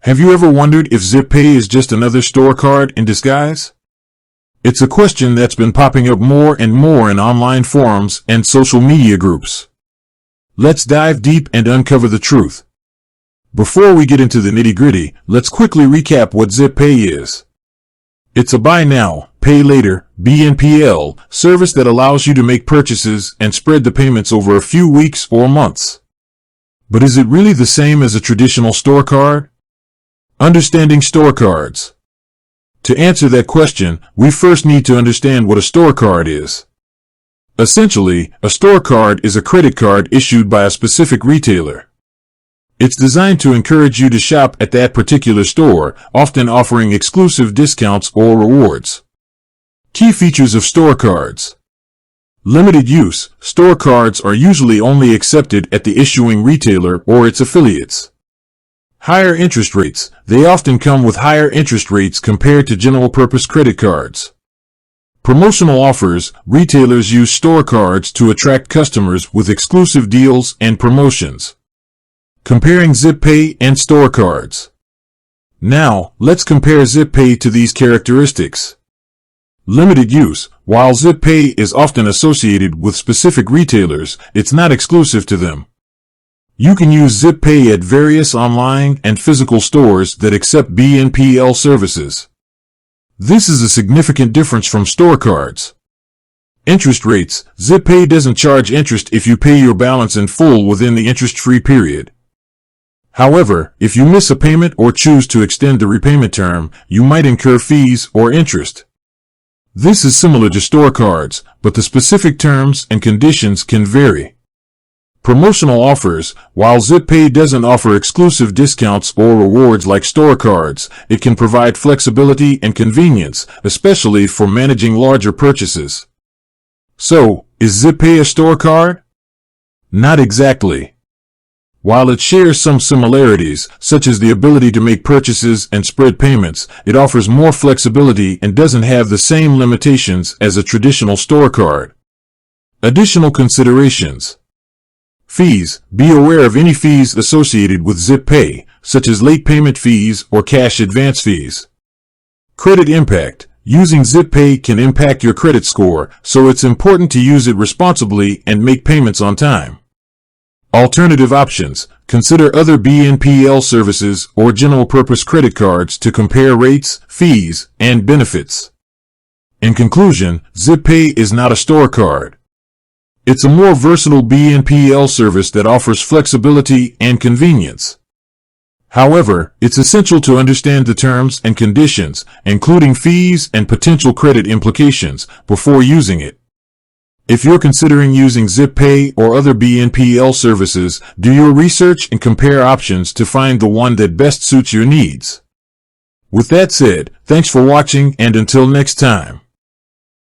Have you ever wondered if Zippay is just another store card in disguise? It's a question that's been popping up more and more in online forums and social media groups. Let's dive deep and uncover the truth. Before we get into the nitty-gritty, let's quickly recap what Zippay is. It's a buy now, pay later (BNPL) service that allows you to make purchases and spread the payments over a few weeks or months. But is it really the same as a traditional store card? Understanding store cards. To answer that question, we first need to understand what a store card is. Essentially, a store card is a credit card issued by a specific retailer. It's designed to encourage you to shop at that particular store, often offering exclusive discounts or rewards. Key features of store cards. Limited use. Store cards are usually only accepted at the issuing retailer or its affiliates. Higher interest rates. They often come with higher interest rates compared to general-purpose credit cards. Promotional offers. Retailers use store cards to attract customers with exclusive deals and promotions. Comparing Zippay and store cards. Now, let's compare Zippay to these characteristics. Limited use. While Zippay is often associated with specific retailers, it's not exclusive to them. You can use Zippay at various online and physical stores that accept BNPL services. This is a significant difference from store cards. Interest rates. Zippay doesn't charge interest if you pay your balance in full within the interest-free period. However, if you miss a payment or choose to extend the repayment term, you might incur fees or interest. This is similar to store cards, but the specific terms and conditions can vary. Promotional offers. While Zippay doesn't offer exclusive discounts or rewards like store cards, it can provide flexibility and convenience, especially for managing larger purchases. So, is Zippay a store card? Not exactly. While it shares some similarities, such as the ability to make purchases and spread payments, it offers more flexibility and doesn't have the same limitations as a traditional store card. Additional considerations. Fees. Be aware of any fees associated with Zippay, such as late payment fees or cash advance fees. Credit impact. Using Zippay can impact your credit score, so it's important to use it responsibly and make payments on time. Alternative options. Consider other BNPL services or general-purpose credit cards to compare rates, fees, and benefits. In conclusion, Zippay is not a store card. It's a more versatile BNPL service that offers flexibility and convenience. However, it's essential to understand the terms and conditions, including fees and potential credit implications, before using it. If you're considering using Zippay or other BNPL services, do your research and compare options to find the one that best suits your needs. With that said, thanks for watching, and until next time.